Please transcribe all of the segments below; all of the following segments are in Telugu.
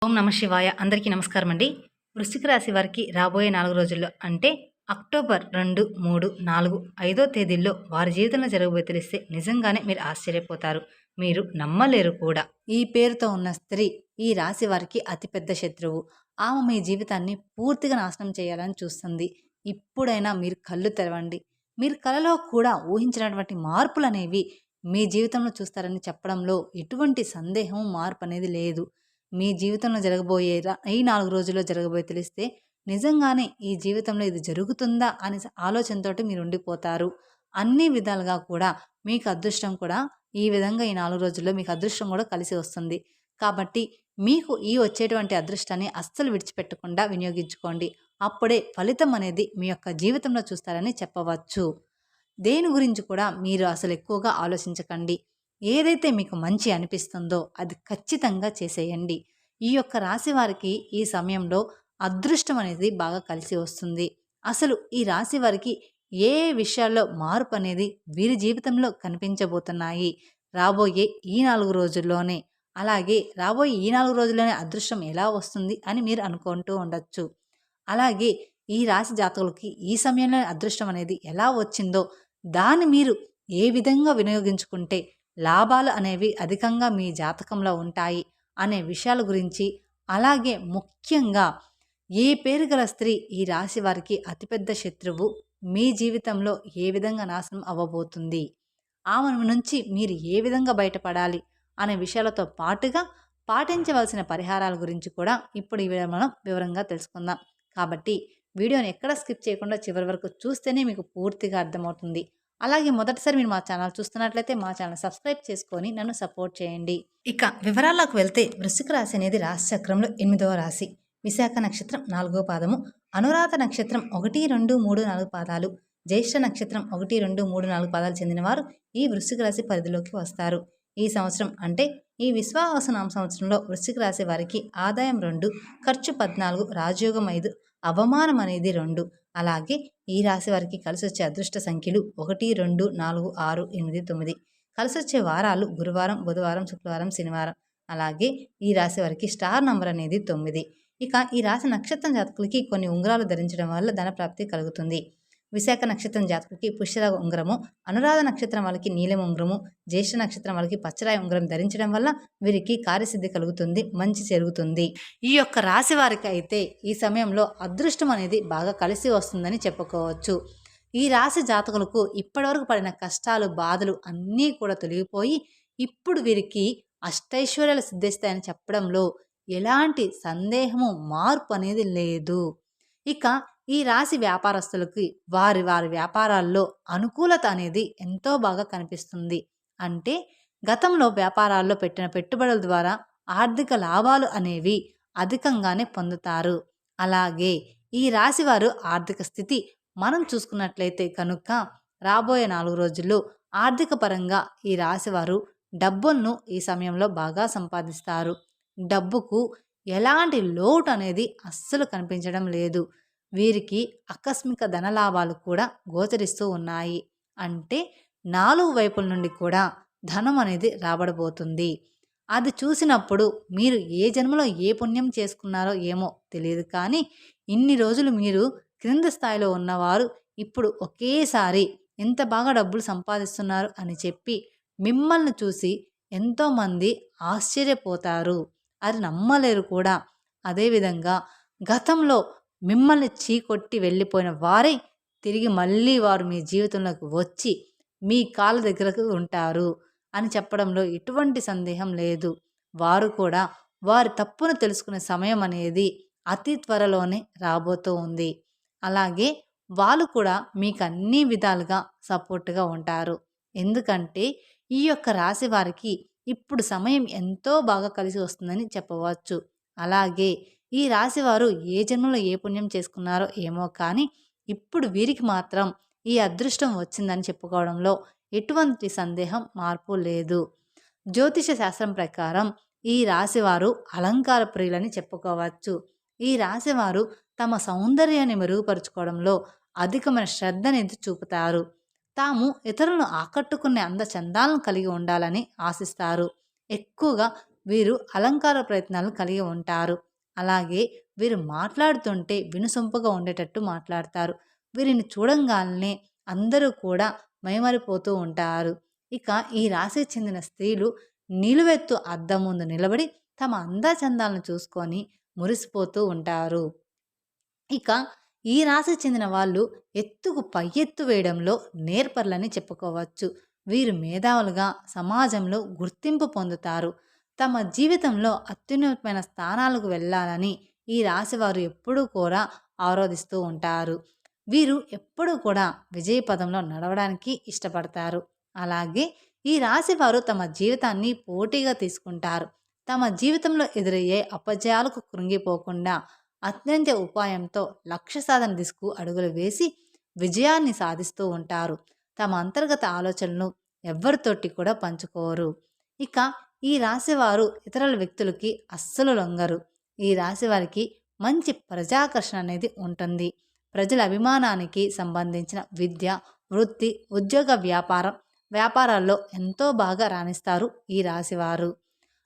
ఓం నమ శివాయ. అందరికీ నమస్కారం అండి. వృశ్చిక రాశి వారికి రాబోయే 4 రోజుల్లో అంటే అక్టోబర్ 2, 3, 4, 5 తేదీల్లో వారి జీవితంలో జరగబోయే తెలిస్తే నిజంగానే మీరు ఆశ్చర్యపోతారు. మీరు నమ్మలేరు కూడా. ఈ పేరుతో ఉన్న స్త్రీ ఈ రాశి వారికి అతిపెద్ద శత్రువు. ఆమె మీ జీవితాన్ని పూర్తిగా నాశనం చేయాలని చూస్తుంది. ఇప్పుడైనా మీరు కళ్ళు తెరవండి. మీరు కలలో కూడా ఊహించినటువంటి మార్పులనేవి మీ జీవితంలో చూస్తారని చెప్పడంలో ఎటువంటి సందేహం మార్పు అనేది లేదు. మీ జీవితంలో జరగబోయే ఈ 4 రోజుల్లో జరగబోయే తెలిస్తే నిజంగానే ఈ జీవితంలో ఇది జరుగుతుందా అనే ఆలోచనతోటి మీరు ఉండిపోతారు. అన్ని విధాలుగా కూడా మీకు అదృష్టం కూడా ఈ విధంగా ఈ 4 రోజుల్లో మీకు అదృష్టం కూడా కలిసి వస్తుంది. కాబట్టి మీకు ఈ వచ్చేటువంటి అదృష్టాన్ని అస్సలు విడిచిపెట్టకుండా వినియోగించుకోండి. అప్పుడే ఫలితం అనేది మీ యొక్క జీవితంలో చూస్తారని చెప్పవచ్చు. దేని గురించి కూడా మీరు అసలు ఎక్కువగా ఆలోచించకండి. ఏదైతే మీకు మంచి అనిపిస్తుందో అది ఖచ్చితంగా చేసేయండి. ఈ యొక్క రాశి వారికి ఈ సమయంలో అదృష్టం అనేది బాగా కలిసి వస్తుంది. అసలు ఈ రాశి వారికి ఏ విషయాల్లో మార్పు అనేది వీరి జీవితంలో కనిపించబోతున్నాయి రాబోయే ఈ 4 రోజుల్లోనే. అలాగే రాబోయే ఈ 4 రోజుల్లోనే అదృష్టం ఎలా వస్తుంది అని మీరు అనుకుంటూ ఉండొచ్చు. అలాగే ఈ రాశి జాతకులకి ఈ సమయంలో అదృష్టం అనేది ఎలా వచ్చిందో దాన్ని మీరు ఏ విధంగా వినియోగించుకుంటే లాభాలు అనేవి అధికంగా మీ జాతకంలో ఉంటాయి అనే విషయాల గురించి, అలాగే ముఖ్యంగా ఏ పేరు గల స్త్రీ ఈ రాశి వారికి అతిపెద్ద శత్రువు, మీ జీవితంలో ఏ విధంగా నాశనం అవ్వబోతుంది, ఆమె నుంచి మీరు ఏ విధంగా బయటపడాలి అనే విషయాలతో పాటుగా పాటించవలసిన పరిహారాల గురించి కూడా ఇప్పుడు మనం వివరంగా తెలుసుకుందాం. కాబట్టి వీడియోని ఎక్కడ స్కిప్ చేయకుండా చివరి వరకు చూస్తేనే మీకు పూర్తిగా అర్థమవుతుంది. అలాగే మొదటిసారి మీరు మా ఛానల్ చూస్తున్నట్లయితే మా ఛానల్ సబ్స్క్రైబ్ చేసుకొని నన్ను సపోర్ట్ చేయండి. ఇక వివరాల్లోకి వెళ్తే వృశ్చిక రాశి అనేది రాశి చక్రంలో 8వ రాశి. విశాఖ నక్షత్రం 4వ పాదము, అనురాధ నక్షత్రం 1, 2, 3, 4 పాదాలు, జ్యేష్ఠ నక్షత్రం 1, 2, 3, 4 పాదాలు చెందిన వారు ఈ వృశ్చిక రాశి పరిధిలోకి వస్తారు. ఈ సంవత్సరం అంటే ఈ విశ్వావసనామ సంవత్సరంలో వృశ్చిక రాశి వారికి ఆదాయం 2, ఖర్చు 14, రాజయోగం 5, అవమానం అనేది 2. అలాగే ఈ రాశి వారికి కలిసొచ్చే అదృష్ట సంఖ్యలు 1, 2, 4, 6, 8, 9. కలిసొచ్చే వారాలు గురువారం, బుధవారం, శుక్రవారం, శనివారం. అలాగే ఈ రాశి వారికి స్టార్ నంబర్ అనేది 9. ఇక ఈ రాశి నక్షత్రం జాతకులకి కొన్ని ఉంగరాలు ధరించడం వల్ల ధనప్రాప్తి కలుగుతుంది. విశాఖ నక్షత్రం జాతకులకి పుష్యరాగ ఉంగరము, అనురాధ నక్షత్రం వాళ్ళకి నీలం ఉంగరము, జ్యేష్ఠ నక్షత్రం వాళ్ళకి పచ్చరాయి ఉంగరం ధరించడం వల్ల వీరికి కార్యసిద్ధి కలుగుతుంది, మంచి జరుగుతుంది. ఈ యొక్క రాశి వారికి అయితే ఈ సమయంలో అదృష్టం అనేది బాగా కలిసి వస్తుందని చెప్పుకోవచ్చు. ఈ రాశి జాతకులకు ఇప్పటివరకు పడిన కష్టాలు, బాధలు అన్నీ కూడా తొలగిపోయి ఇప్పుడు వీరికి అష్టైశ్వర్యాలు సిద్ధిస్తాయని చెప్పడంలో ఎలాంటి సందేహము, మార్పు అనేది లేదు. ఇక ఈ రాశి వ్యాపారస్తులకి వారి వ్యాపారాల్లో అనుకూలత అనేది ఎంతో బాగా కనిపిస్తుంది. అంటే గతంలో వ్యాపారాల్లో పెట్టిన పెట్టుబడుల ద్వారా ఆర్థిక లాభాలు అనేవి అధికంగానే పొందుతారు. అలాగే ఈ రాశి వారు ఆర్థిక స్థితి మనం చూసుకున్నట్లయితే కనుక రాబోయే 4 రోజుల్లో ఆర్థిక పరంగా ఈ రాశి వారు డబ్బులను ఈ సమయంలో బాగా సంపాదిస్తారు. డబ్బుకు ఎలాంటి లోటు అనేది అస్సలు కనిపించడం లేదు. వీరికి ఆకస్మిక ధనలాభాలు కూడా గోచరిస్తూ ఉన్నాయి. అంటే 4 వైపుల నుండి కూడా ధనం అనేది రాబడబోతుంది. అది చూసినప్పుడు మీరు ఏ జన్మలో ఏ పుణ్యం చేసుకున్నారో ఏమో తెలియదు, కానీ ఇన్ని రోజులు మీరు క్రింద స్థాయిలో ఉన్నవారు ఇప్పుడు ఒకేసారి ఎంత బాగా డబ్బులు సంపాదిస్తున్నారు అని చెప్పి మిమ్మల్ని చూసి ఎంతోమంది ఆశ్చర్యపోతారు. అది నమ్మలేరు కూడా. అదేవిధంగా గతంలో మిమ్మల్ని చీకొట్టి వెళ్ళిపోయిన వారే తిరిగి మళ్ళీ వారు మీ జీవితంలోకి వచ్చి మీ కాళ్ళ దగ్గరకు ఉంటారు అని చెప్పడంలో ఎటువంటి సందేహం లేదు. వారు కూడా వారి తప్పును తెలుసుకునే సమయం అనేది అతి త్వరలోనే రాబోతూ ఉంది. అలాగే వాళ్ళు కూడా మీకు అన్ని విధాలుగా సపోర్ట్గా ఉంటారు. ఎందుకంటే ఈ యొక్క రాశి వారికి ఇప్పుడు సమయం ఎంతో బాగా కలిసి వస్తుందని చెప్పవచ్చు. అలాగే ఈ రాశివారు ఏ జన్మలో ఏ పుణ్యం చేసుకున్నారో ఏమో, కానీ ఇప్పుడు వీరికి మాత్రం ఈ అదృష్టం వచ్చిందని చెప్పుకోవడంలో ఎటువంటి సందేహం, మార్పు లేదు. జ్యోతిష శాస్త్రం ప్రకారం ఈ రాశివారు అలంకార ప్రియులని చెప్పుకోవచ్చు. ఈ రాశివారు తమ సౌందర్యాన్ని మెరుగుపరుచుకోవడంలో అధికమైన శ్రద్ధనేది చూపుతారు. తాము ఇతరులను ఆకట్టుకునే అందచందాలను కలిగి ఉండాలని ఆశిస్తారు. ఎక్కువగా వీరు అలంకార ప్రయత్నాలు కలిగి ఉంటారు. అలాగే వీరు మాట్లాడుతుంటే వినుసొంపుగా ఉండేటట్టు మాట్లాడతారు. వీరిని చూడంగానే అందరూ కూడా మైమరిపోతూ ఉంటారు. ఇక ఈ రాశికి చెందిన స్త్రీలు నిలువెత్తు అద్దం ముందు నిలబడి తమ అందచందాలను చూసుకొని మురిసిపోతూ ఉంటారు. ఇక ఈ రాశికి చెందిన వాళ్ళు ఎత్తుకు పై ఎత్తు వేయడంలో నేర్పరులని చెప్పుకోవచ్చు. వీరు మేధావులుగా సమాజంలో గుర్తింపు పొందుతారు. తమ జీవితంలో అత్యున్నతమైన స్థానాలకు వెళ్ళాలని ఈ రాశివారు ఎప్పుడూ కూడా ఆరాధిస్తూ ఉంటారు. వీరు ఎప్పుడూ కూడా విజయ పదంలో నడవడానికి ఇష్టపడతారు. అలాగే ఈ రాశివారు తమ జీవితాన్ని పోటీగా తీసుకుంటారు. తమ జీవితంలో ఎదురయ్యే అపజయాలకు కృంగిపోకుండా అత్యంత ఉపాయంతో లక్ష్య సాధన దిశకు అడుగులు వేసి విజయాన్ని సాధిస్తూ ఉంటారు. తమ అంతర్గత ఆలోచనలు ఎవ్వరితోటి కూడా పంచుకోరు. ఇక ఈ రాశివారు ఇతరుల వ్యక్తులకి అస్సలు లొంగరు. ఈ రాశివారికి మంచి ప్రజాకర్షణ అనేది ఉంటుంది. ప్రజల అభిమానానికి సంబంధించిన విద్య, వృత్తి, ఉద్యోగ, వ్యాపారాల్లో ఎంతో బాగా రాణిస్తారు ఈ రాశివారు.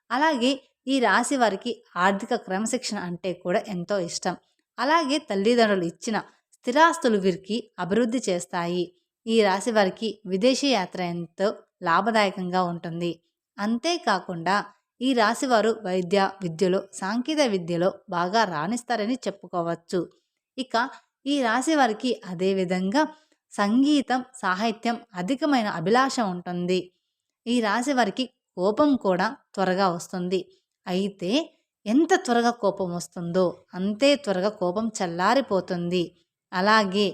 అలాగే ఈ రాశి వారికి ఆర్థిక క్రమశిక్షణ అంటే కూడా ఎంతో ఇష్టం. అలాగే తల్లిదండ్రులు ఇచ్చిన స్థిరాస్తులు వీరికి అభివృద్ధి చేస్తాయి. ఈ రాశి వారికి విదేశీ యాత్ర ఎంతో లాభదాయకంగా ఉంటుంది. అంతేకాకుండా ఈ రాశివారు వైద్య విద్యలో, సాంకేతిక విద్యలో బాగా రాణిస్తారని చెప్పుకోవచ్చు. ఇక ఈ రాశి వారికి అదేవిధంగా సంగీతం, సాహిత్యం అధికమైన అభిలాష ఉంటుంది. ఈ రాశి వారికి కోపం కూడా త్వరగా వస్తుంది. అయితే ఎంత త్వరగా కోపం వస్తుందో అంతే త్వరగా కోపం చల్లారిపోతుంది. అలాగే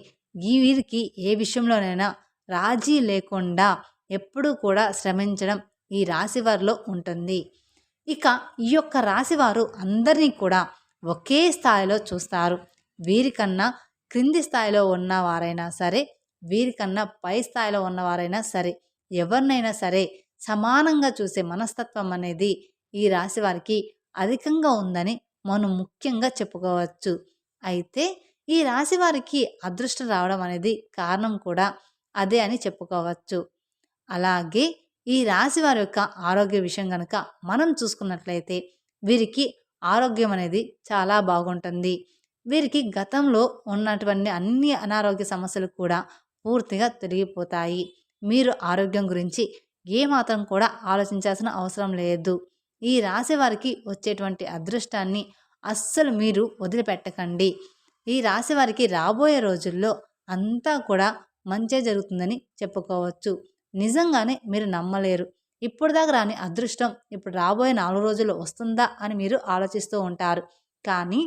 వీరికి ఏ విషయంలోనైనా రాజీ లేకుండా ఎప్పుడూ కూడా శ్రమించడం ఈ రాశివారిలో ఉంటుంది. ఇక ఈ యొక్క రాశివారు అందరినీ కూడా ఒకే స్థాయిలో చూస్తారు. వీరికన్నా క్రింది స్థాయిలో ఉన్నవారైనా సరే, వీరికన్నా పై స్థాయిలో ఉన్నవారైనా సరే, ఎవరినైనా సరే సమానంగా చూసే మనస్తత్వం అనేది ఈ రాశి వారికి అధికంగా ఉందని మనం ముఖ్యంగా చెప్పుకోవచ్చు. అయితే ఈ రాశి వారికి అదృష్టం రావడం అనేది కారణం కూడా అదే అని చెప్పుకోవచ్చు. అలాగే ఈ రాశి వారి యొక్క ఆరోగ్య విషయం కనుక మనం చూసుకున్నట్లయితే వీరికి ఆరోగ్యం అనేది చాలా బాగుంటుంది. వీరికి గతంలో ఉన్నటువంటి అన్ని అనారోగ్య సమస్యలు కూడా పూర్తిగా తొలగిపోతాయి. మీరు ఆరోగ్యం గురించి ఏమాత్రం కూడా ఆలోచించాల్సిన అవసరం లేదు. ఈ రాశి వారికి వచ్చేటువంటి అదృష్టాన్ని అస్సలు మీరు వదిలిపెట్టకండి. ఈ రాశి వారికి రాబోయే రోజుల్లో అంతా కూడా మంచే జరుగుతుందని చెప్పుకోవచ్చు. నిజంగానే మీరు నమ్మలేరు. ఇప్పుడు దాకా రాని అదృష్టం ఇప్పుడు రాబోయే 4 రోజుల్లో వస్తుందా అని మీరు ఆలోచిస్తూ ఉంటారు. కానీ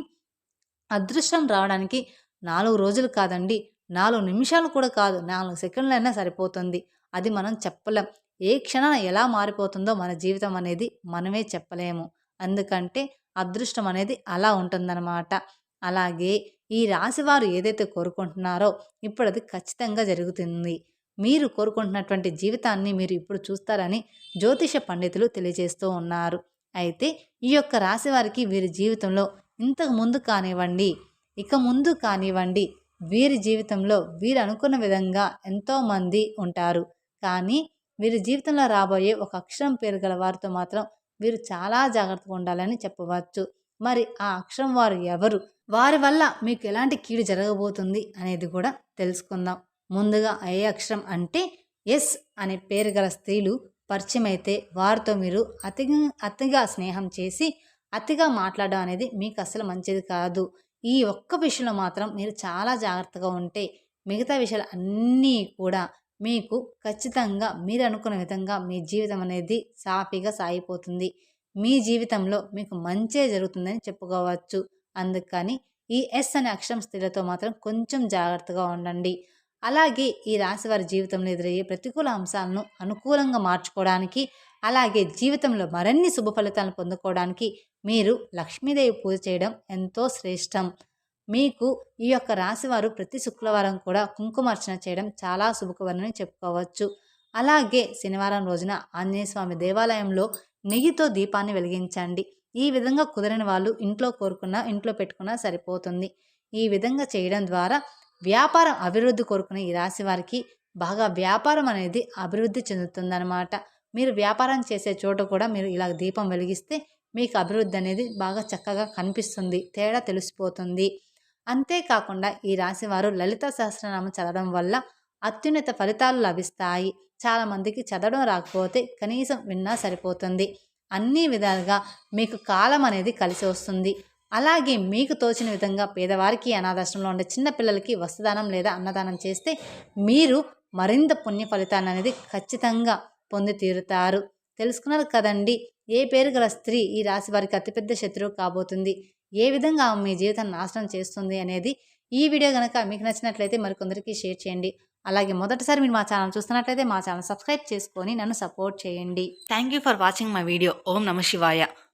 అదృష్టం రావడానికి 4 రోజులు కాదండి, 4 నిమిషాలు కూడా కాదు, 4 సెకండ్లైనా సరిపోతుంది. అది మనం చెప్పలేం. ఏ క్షణాన ఎలా మారిపోతుందో మన జీవితం అనేది మనమే చెప్పలేము. అందుకంటే అదృష్టం అనేది అలా ఉంటుందన్నమాట. అలాగే ఈ రాశివారు ఏదైతే కోరుకుంటున్నారో ఇప్పుడు అది ఖచ్చితంగా జరుగుతుంది. మీరు కోరుకుంటున్నటువంటి జీవితాన్ని మీరు ఇప్పుడు చూస్తారని జ్యోతిష పండితులు తెలియజేస్తూ ఉన్నారు. అయితే ఈ యొక్క రాశి వారికి వీరి జీవితంలో ఇంతకు ముందు కానివ్వండి, ఇక ముందు కానివ్వండి, వీరి జీవితంలో వీరు అనుకున్న విధంగా ఎంతోమంది ఉంటారు. కానీ వీరి జీవితంలో రాబోయే ఒక అక్షరం పేరు గల వారితో మాత్రం వీరు చాలా జాగ్రత్తగా ఉండాలని చెప్పవచ్చు. మరి ఆ అక్షరం వారు ఎవరు, వారి వల్ల మీకు ఎలాంటి కీడు జరగబోతుంది అనేది కూడా తెలుసుకుందాం. ముందుగా ఏ అక్షరం అంటే ఎస్ అనే పేరు గల స్త్రీలు పరిచయం అయితే వారితో మీరు అతిగా స్నేహం చేసి అతిగా మాట్లాడడం అనేది మీకు అసలు మంచిది కాదు. ఈ ఒక్క విషయంలో మాత్రం మీరు చాలా జాగ్రత్తగా ఉంటే మిగతా విషయాలు అన్నీ కూడా మీకు ఖచ్చితంగా మీరు అనుకున్న విధంగా మీ జీవితం అనేది సాఫీగా సాగిపోతుంది. మీ జీవితంలో మీకు మంచే జరుగుతుందని చెప్పుకోవచ్చు. అందుకని ఈ ఎస్ అనే అక్షరం స్త్రీలతో మాత్రం కొంచెం జాగ్రత్తగా ఉండండి. అలాగే ఈ రాశి వారి జీవితంలో ఎదురయ్యే ప్రతికూల అంశాలను అనుకూలంగా మార్చుకోవడానికి, అలాగే జీవితంలో మరిన్ని శుభ ఫలితాలను పొందుకోవడానికి మీరు లక్ష్మీదేవి పూజ చేయడం ఎంతో శ్రేష్టం. మీకు ఈ యొక్క రాశివారు ప్రతి శుక్రవారం కూడా కుంకుమార్చన చేయడం చాలా శుభకరమని చెప్పుకోవచ్చు. అలాగే శనివారం రోజున ఆంజనేయ స్వామి దేవాలయంలో నెయ్యితో దీపాన్ని వెలిగించండి. ఈ విధంగా కుదరని వాళ్ళు ఇంట్లో కోరుకున్నా ఇంట్లో పెట్టుకున్నా సరిపోతుంది. ఈ విధంగా చేయడం ద్వారా వ్యాపారం అభివృద్ధి కోరుకునే ఈ రాశి వారికి బాగా వ్యాపారం అనేది అభివృద్ధి చెందుతుందన్నమాట. మీరు వ్యాపారం చేసే చోట కూడా మీరు ఇలా దీపం వెలిగిస్తే మీకు అభివృద్ధి అనేది బాగా చక్కగా కనిపిస్తుంది, తేడా తెలిసిపోతుంది. అంతేకాకుండా ఈ రాశివారు లలిత సహస్రనామం చదవడం వల్ల అత్యున్నత ఫలితాలు లభిస్తాయి. చాలామందికి చదవడం రాకపోతే కనీసం విన్నా సరిపోతుంది. అన్ని విధాలుగా మీకు కాలం అనేది కలిసి వస్తుంది. అలాగే మీకు తోచిన విధంగా పేదవారికి, అనాథాశ్రమంలో ఉండే చిన్నపిల్లలకి వస్త్రదానం లేదా అన్నదానం చేస్తే మీరు మరింత పుణ్య ఫలితాన్ని అనేది ఖచ్చితంగా పొంది తీరుతారు. తెలుసుకున్నారు కదండి, ఏ పేరు గల స్త్రీ ఈ రాశి వారికి అతిపెద్ద శత్రువు కాబోతుంది, ఏ విధంగా మీ జీవితాన్ని నాశనం చేస్తుంది అనేది. ఈ వీడియో కనుక మీకు నచ్చినట్లయితే మరికొందరికి షేర్ చేయండి. అలాగే మొదటిసారి మీరు మా ఛానల్ చూస్తున్నట్లయితే మా ఛానల్ సబ్స్క్రైబ్ చేసుకొని నన్ను సపోర్ట్ చేయండి. Thank you for watching my video. ఓం నమ శివాయ.